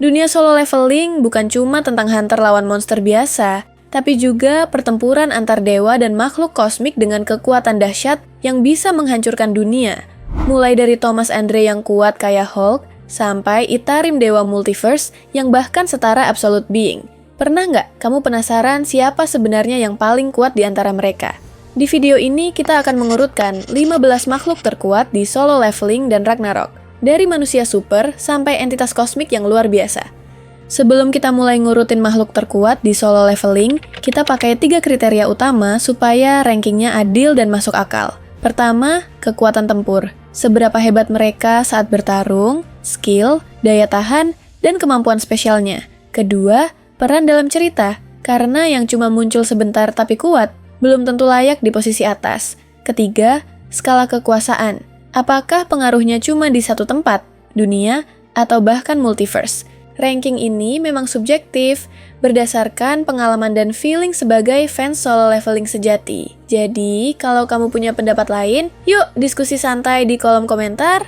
Dunia solo leveling bukan cuma tentang hunter lawan monster biasa, tapi juga pertempuran antar dewa dan makhluk kosmik dengan kekuatan dahsyat yang bisa menghancurkan dunia. Mulai dari Thomas Andre yang kuat kayak Hulk, sampai Itarim Dewa Multiverse yang bahkan setara Absolute Being. Pernah nggak kamu penasaran siapa sebenarnya yang paling kuat di antara mereka? Di video ini kita akan mengurutkan 15 makhluk terkuat di solo leveling dan Ragnarok. Dari manusia super sampai entitas kosmik yang luar biasa. Sebelum kita mulai ngurutin makhluk terkuat di solo leveling, kita pakai 3 kriteria utama supaya rankingnya adil dan masuk akal. Pertama, kekuatan tempur. Seberapa hebat mereka saat bertarung, skill, daya tahan, dan kemampuan spesialnya. Kedua, peran dalam cerita. Karena yang cuma muncul sebentar tapi kuat, belum tentu layak di posisi atas. Ketiga, skala kekuasaan. Apakah pengaruhnya cuma di satu tempat, dunia, atau bahkan multiverse? Ranking ini memang subjektif, berdasarkan pengalaman dan feeling sebagai fans solo leveling sejati. Jadi, kalau kamu punya pendapat lain, yuk diskusi santai di kolom komentar.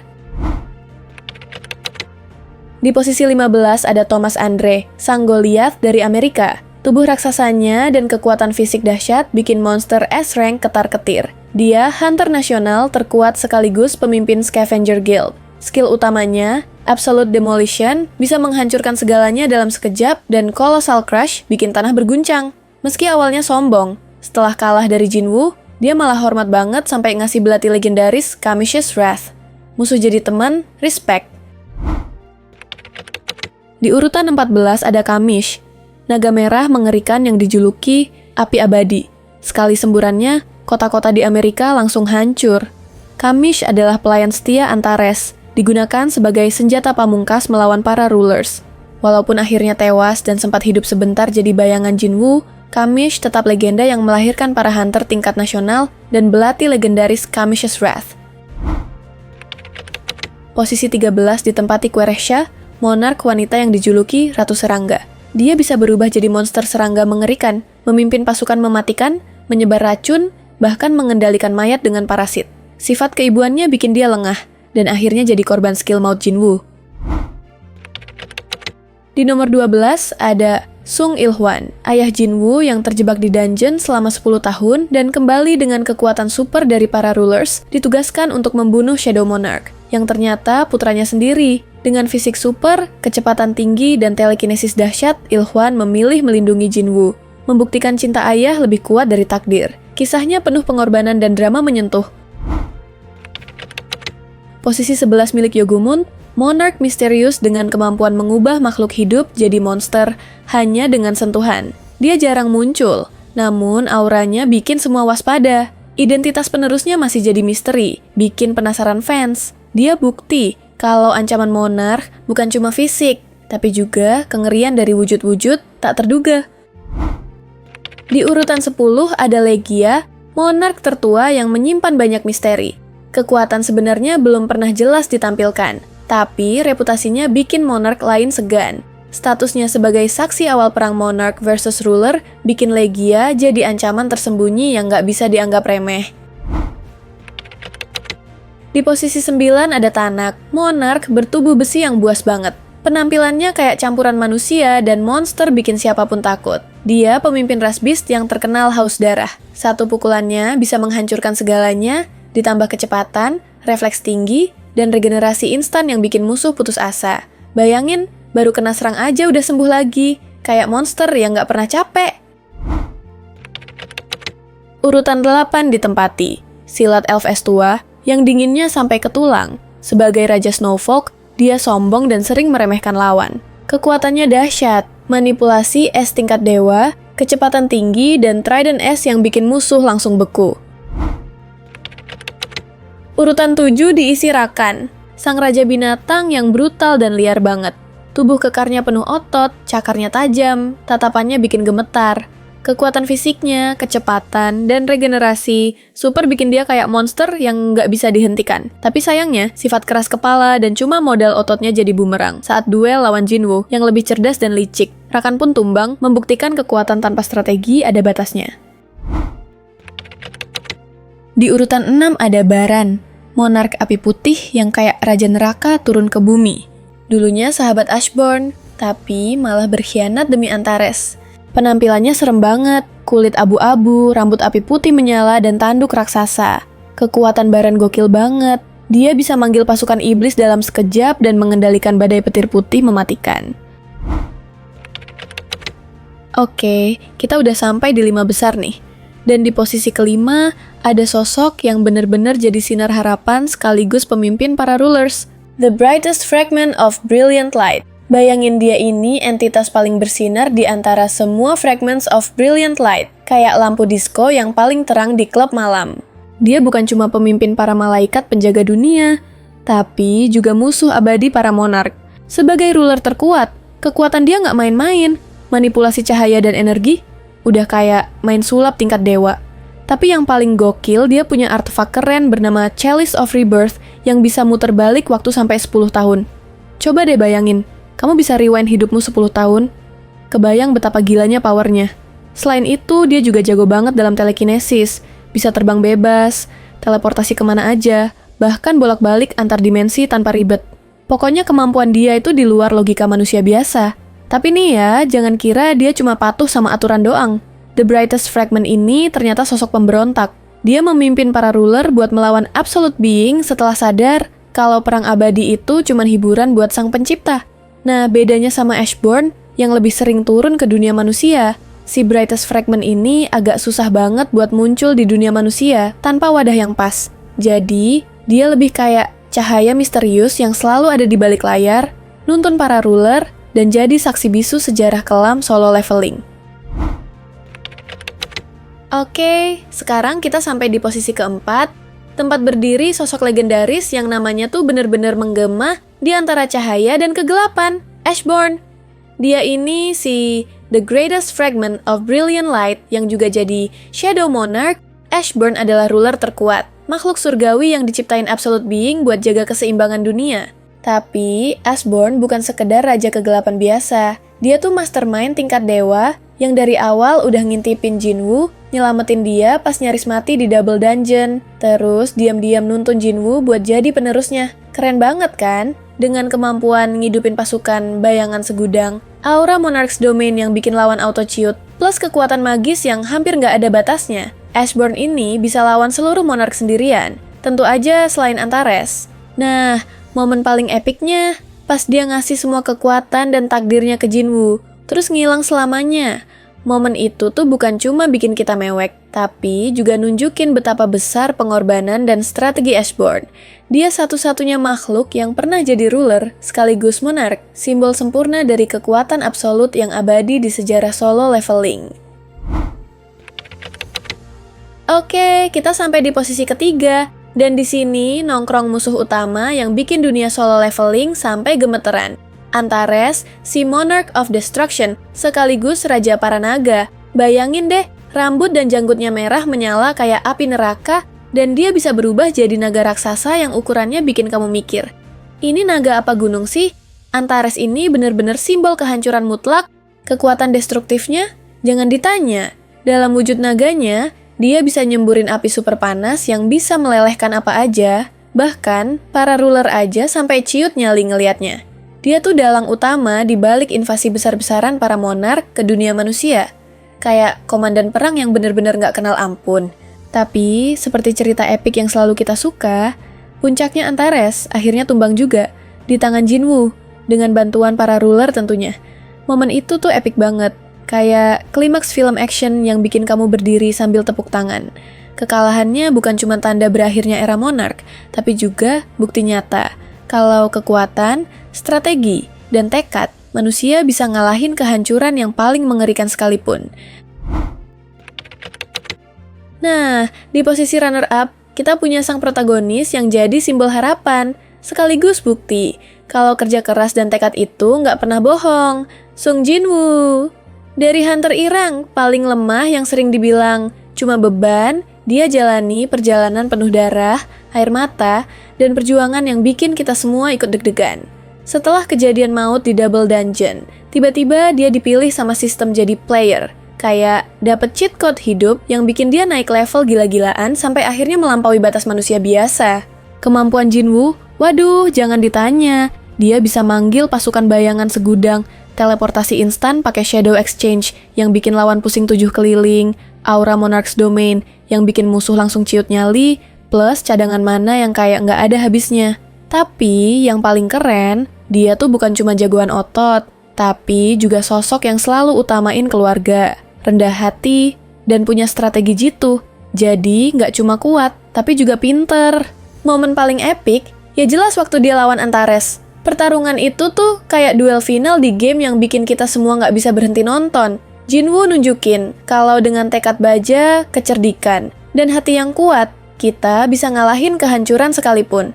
Di posisi 15 ada Thomas Andre, sang Goliath dari Amerika. Tubuh raksasanya dan kekuatan fisik dahsyat bikin monster S-Rank ketar-ketir. Dia hunter nasional terkuat sekaligus pemimpin Scavenger Guild. Skill utamanya, Absolute Demolition, bisa menghancurkan segalanya dalam sekejap, dan Colossal Crush bikin tanah berguncang. Meski awalnya sombong, setelah kalah dari Jinwoo, dia malah hormat banget sampai ngasih belati legendaris Kamish's Wrath. Musuh jadi teman, respect. Di urutan 14 ada Kamish, naga merah mengerikan yang dijuluki api abadi. Sekali semburannya, kota-kota di Amerika langsung hancur. Kamish adalah pelayan setia Antares, digunakan sebagai senjata pamungkas melawan para rulers. Walaupun akhirnya tewas dan sempat hidup sebentar jadi bayangan Jinwoo, Kamish tetap legenda yang melahirkan para hunter tingkat nasional dan belati legendaris Kamish's Wrath. Posisi 13 ditempati Querehsha, monark wanita yang dijuluki Ratu Serangga. Dia bisa berubah jadi monster serangga mengerikan, memimpin pasukan mematikan, menyebar racun, bahkan mengendalikan mayat dengan parasit. Sifat keibuannya bikin dia lengah, dan akhirnya jadi korban skill maut Jinwoo. Di nomor 12 ada Sung Il-hwan, ayah Jinwoo yang terjebak di dungeon selama 10 tahun dan kembali dengan kekuatan super dari para rulers, ditugaskan untuk membunuh Shadow Monarch, yang ternyata putranya sendiri. Dengan fisik super, kecepatan tinggi, dan telekinesis dahsyat, Il-hwan memilih melindungi Jinwoo, membuktikan cinta ayah lebih kuat dari takdir. Kisahnya penuh pengorbanan dan drama menyentuh. Posisi 11 milik Yogumon, monark misterius dengan kemampuan mengubah makhluk hidup jadi monster hanya dengan sentuhan. Dia jarang muncul, namun auranya bikin semua waspada. Identitas penerusnya masih jadi misteri, bikin penasaran fans. Dia bukti kalau ancaman monark bukan cuma fisik, tapi juga kengerian dari wujud-wujud tak terduga. Di urutan 10 ada Legia, monark tertua yang menyimpan banyak misteri. Kekuatan sebenarnya belum pernah jelas ditampilkan, tapi reputasinya bikin monark lain segan. Statusnya sebagai saksi awal perang monark versus ruler bikin Legia jadi ancaman tersembunyi yang nggak bisa dianggap remeh. Di posisi 9 ada Tanak, monark bertubuh besi yang buas banget. Penampilannya kayak campuran manusia dan monster bikin siapapun takut. Dia pemimpin ras beast yang terkenal haus darah. Satu pukulannya bisa menghancurkan segalanya, ditambah kecepatan, refleks tinggi, dan regenerasi instan yang bikin musuh putus asa. Bayangin, baru kena serang aja udah sembuh lagi. Kayak monster yang nggak pernah capek. Urutan 8 ditempati Silat Elf es tua, yang dinginnya sampai ke tulang. Sebagai Raja Snowfolk, dia sombong dan sering meremehkan lawan. Kekuatannya dahsyat, manipulasi es tingkat dewa, kecepatan tinggi, dan trident es yang bikin musuh langsung beku. Urutan 7 diisi Rakan, sang raja binatang yang brutal dan liar banget. Tubuh kekarnya penuh otot, cakarnya tajam, tatapannya bikin gemetar. Kekuatan fisiknya, kecepatan, dan regenerasi super bikin dia kayak monster yang nggak bisa dihentikan. Tapi sayangnya, sifat keras kepala dan cuma modal ototnya jadi bumerang saat duel lawan Jinwoo yang lebih cerdas dan licik. Rakan pun tumbang, membuktikan kekuatan tanpa strategi ada batasnya. Di urutan 6 ada Baran, monark api putih yang kayak raja neraka turun ke bumi. Dulunya sahabat Ashborn, tapi malah berkhianat demi Antares. Penampilannya serem banget, kulit abu-abu, rambut api putih menyala, dan tanduk raksasa. Kekuatan Baran gokil banget. Dia bisa manggil pasukan iblis dalam sekejap dan mengendalikan badai petir putih mematikan. Oke, kita udah sampai di 5 besar nih. Dan di posisi kelima, ada sosok yang benar-benar jadi sinar harapan sekaligus pemimpin para rulers. The brightest fragment of brilliant light. Bayangin dia ini entitas paling bersinar di antara semua fragments of brilliant light, kayak lampu disco yang paling terang di klub malam. Dia bukan cuma pemimpin para malaikat penjaga dunia, tapi juga musuh abadi para monark. Sebagai ruler terkuat, kekuatan dia nggak main-main. Manipulasi cahaya dan energi, udah kayak main sulap tingkat dewa. Tapi yang paling gokil, dia punya artefak keren bernama Chalice of Rebirth yang bisa muter balik waktu sampai 10 tahun. Coba deh bayangin, kamu bisa rewind hidupmu 10 tahun. Kebayang betapa gilanya powernya. Selain itu, dia juga jago banget dalam telekinesis. Bisa terbang bebas, teleportasi kemana aja, bahkan bolak-balik antar dimensi tanpa ribet. Pokoknya kemampuan dia itu di luar logika manusia biasa. Tapi nih ya, jangan kira dia cuma patuh sama aturan doang. The Brightest Fragment ini ternyata sosok pemberontak. Dia memimpin para ruler buat melawan Absolute Being setelah sadar kalau perang abadi itu cuma hiburan buat sang pencipta. Nah, bedanya sama Ashborn yang lebih sering turun ke dunia manusia, si Brightest Fragment ini agak susah banget buat muncul di dunia manusia tanpa wadah yang pas. Jadi, dia lebih kayak cahaya misterius yang selalu ada di balik layar, nuntun para ruler, dan jadi saksi bisu sejarah kelam solo leveling. Oke, sekarang kita sampai di posisi keempat, tempat berdiri sosok legendaris yang namanya tuh bener-bener menggema di antara cahaya dan kegelapan, Ashborn. Dia ini si The Greatest Fragment of Brilliant Light yang juga jadi Shadow Monarch. Ashborn adalah ruler terkuat, makhluk surgawi yang diciptain Absolute Being buat jaga keseimbangan dunia. Tapi, Ashborn bukan sekedar raja kegelapan biasa. Dia tuh mastermind tingkat dewa yang dari awal udah ngintipin Jinwoo, nyelamatin dia pas nyaris mati di Double Dungeon, terus diam-diam nuntun Jinwoo buat jadi penerusnya. Keren banget kan? Dengan kemampuan ngidupin pasukan bayangan segudang, aura Monarch's Domain yang bikin lawan auto-ciut, plus kekuatan magis yang hampir nggak ada batasnya, Ashborn ini bisa lawan seluruh Monarch sendirian. Tentu aja selain Antares. Nah, momen paling epicnya pas dia ngasih semua kekuatan dan takdirnya ke Jinwoo, terus ngilang selamanya. Momen itu tuh bukan cuma bikin kita mewek, tapi juga nunjukin betapa besar pengorbanan dan strategi Ashborn. Dia satu-satunya makhluk yang pernah jadi ruler sekaligus monarch, simbol sempurna dari kekuatan absolut yang abadi di sejarah solo leveling. Oke, kita sampai di posisi ketiga. Dan di sini nongkrong musuh utama yang bikin dunia solo leveling sampai gemeteran. Antares, si Monarch of Destruction, sekaligus Raja para Naga. Bayangin deh, rambut dan janggutnya merah menyala kayak api neraka, dan dia bisa berubah jadi naga raksasa yang ukurannya bikin kamu mikir. Ini naga apa gunung sih? Antares ini bener-bener simbol kehancuran mutlak. Kekuatan destruktifnya? Jangan ditanya. Dalam wujud naganya, dia bisa nyemburin api super panas yang bisa melelehkan apa aja, bahkan para ruler aja sampai ciut nyali ngeliatnya. Dia tuh dalang utama di balik invasi besar-besaran para monark ke dunia manusia. Kayak komandan perang yang bener-bener gak kenal ampun. Tapi, seperti cerita epik yang selalu kita suka, puncaknya Antares akhirnya tumbang juga di tangan Jinwoo, dengan bantuan para ruler tentunya. Momen itu tuh epik banget. Kayak klimaks film action yang bikin kamu berdiri sambil tepuk tangan. Kekalahannya bukan cuma tanda berakhirnya era monark, tapi juga bukti nyata kalau kekuatan, strategi, dan tekad manusia bisa ngalahin kehancuran yang paling mengerikan sekalipun. Nah, di posisi runner-up, kita punya sang protagonis yang jadi simbol harapan, sekaligus bukti kalau kerja keras dan tekad itu nggak pernah bohong. Sung Jinwoo. Dari Hunter Irang, paling lemah yang sering dibilang cuma beban, dia jalani perjalanan penuh darah, air mata, dan perjuangan yang bikin kita semua ikut deg-degan. Setelah kejadian maut di Double Dungeon, tiba-tiba dia dipilih sama sistem jadi player. Kayak dapet cheat code hidup yang bikin dia naik level gila-gilaan sampai akhirnya melampaui batas manusia biasa. Kemampuan Jinwoo, waduh jangan ditanya. Dia bisa manggil pasukan bayangan segudang teleportasi instan pakai Shadow Exchange yang bikin lawan pusing 7 keliling, Aura Monarch's Domain yang bikin musuh langsung ciut nyali, plus cadangan mana yang kayak nggak ada habisnya. Tapi yang paling keren, dia tuh bukan cuma jagoan otot, tapi juga sosok yang selalu utamain keluarga, rendah hati, dan punya strategi jitu. Jadi nggak cuma kuat, tapi juga pinter. Momen paling epic, ya jelas waktu dia lawan Antares. Pertarungan itu tuh kayak duel final di game yang bikin kita semua nggak bisa berhenti nonton. Jinwoo nunjukin kalau dengan tekad baja, kecerdikan, dan hati yang kuat, kita bisa ngalahin kehancuran sekalipun.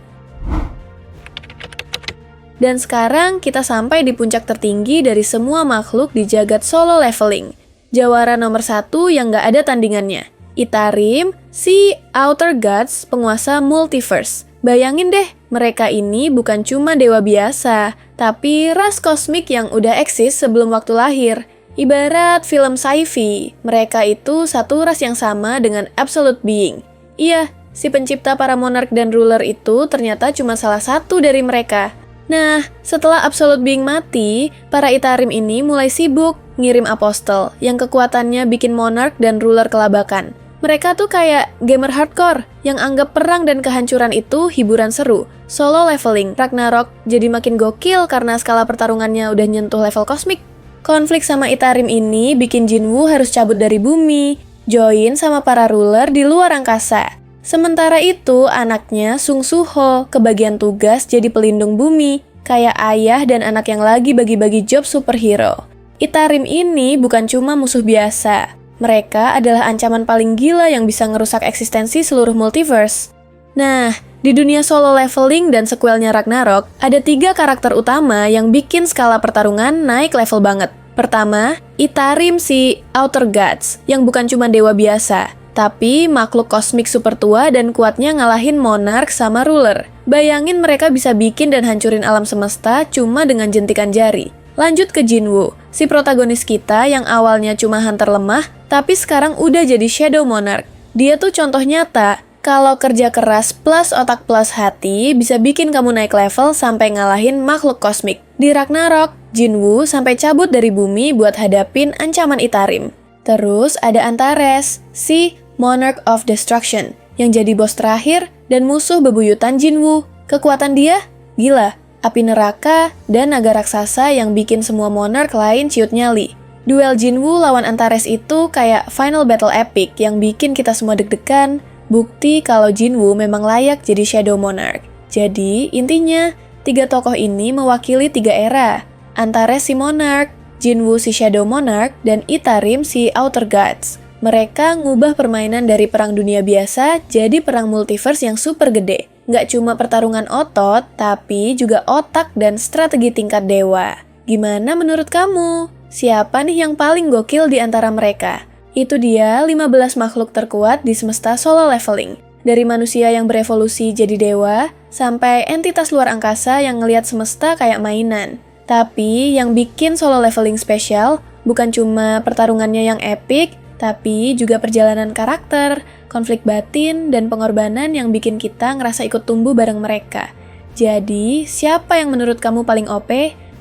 Dan sekarang kita sampai di puncak tertinggi dari semua makhluk di jagat solo leveling. Jawara nomor 1 yang nggak ada tandingannya. Itarim, si Outer Gods, penguasa multiverse. Bayangin deh, mereka ini bukan cuma dewa biasa, tapi ras kosmik yang udah eksis sebelum waktu lahir. Ibarat film sci-fi, mereka itu satu ras yang sama dengan Absolute Being. Iya, si pencipta para monark dan ruler itu ternyata cuma salah satu dari mereka. Nah, setelah Absolute Being mati, para Itarim ini mulai sibuk ngirim apostel yang kekuatannya bikin monark dan ruler kelabakan. Mereka tuh kayak gamer hardcore yang anggap perang dan kehancuran itu hiburan seru. Solo leveling, Ragnarok jadi makin gokil karena skala pertarungannya udah nyentuh level kosmik. Konflik sama Itarim ini bikin Jinwoo harus cabut dari bumi, join sama para ruler di luar angkasa. Sementara itu, anaknya Sung Suho kebagian tugas jadi pelindung bumi, kayak ayah dan anak yang lagi bagi-bagi job superhero. Itarim ini bukan cuma musuh biasa. Mereka adalah ancaman paling gila yang bisa ngerusak eksistensi seluruh multiverse. Nah, di dunia solo leveling dan sequelnya Ragnarok, ada 3 karakter utama yang bikin skala pertarungan naik level banget. Pertama, Itarim si Outer Gods, yang bukan cuma dewa biasa, tapi makhluk kosmik super tua dan kuatnya ngalahin monark sama ruler. Bayangin mereka bisa bikin dan hancurin alam semesta cuma dengan jentikan jari. Lanjut ke Jinwoo, si protagonis kita yang awalnya cuma hunter lemah, tapi sekarang udah jadi Shadow Monarch. Dia tuh contoh nyata, kalau kerja keras plus otak plus hati bisa bikin kamu naik level sampai ngalahin makhluk kosmik. Di Ragnarok, Jinwoo sampai cabut dari bumi buat hadapin ancaman Itarim. Terus ada Antares, si Monarch of Destruction, yang jadi bos terakhir dan musuh bebuyutan Jinwoo. Kekuatan dia? Gila. Api neraka, dan naga raksasa yang bikin semua monark lain ciut nyali. Duel Jinwoo lawan Antares itu kayak final battle epic yang bikin kita semua deg-degan, bukti kalau Jinwoo memang layak jadi Shadow Monarch. Jadi, intinya, 3 tokoh ini mewakili 3 era. Antares si Monarch, Jinwoo si Shadow Monarch, dan Itarim si Outer Gods. Mereka ngubah permainan dari perang dunia biasa jadi perang multiverse yang super gede. Nggak cuma pertarungan otot, tapi juga otak dan strategi tingkat dewa. Gimana menurut kamu? Siapa nih yang paling gokil di antara mereka? Itu dia 15 makhluk terkuat di semesta solo leveling. Dari manusia yang berevolusi jadi dewa, sampai entitas luar angkasa yang ngelihat semesta kayak mainan. Tapi yang bikin solo leveling spesial, bukan cuma pertarungannya yang epic, tapi juga perjalanan karakter, konflik batin, dan pengorbanan yang bikin kita ngerasa ikut tumbuh bareng mereka. Jadi, siapa yang menurut kamu paling OP?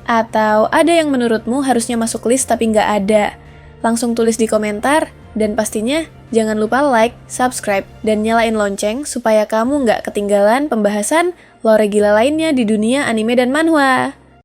Atau ada yang menurutmu harusnya masuk list tapi nggak ada? Langsung tulis di komentar, dan pastinya jangan lupa like, subscribe, dan nyalain lonceng supaya kamu nggak ketinggalan pembahasan lore gila lainnya di dunia anime dan manhwa.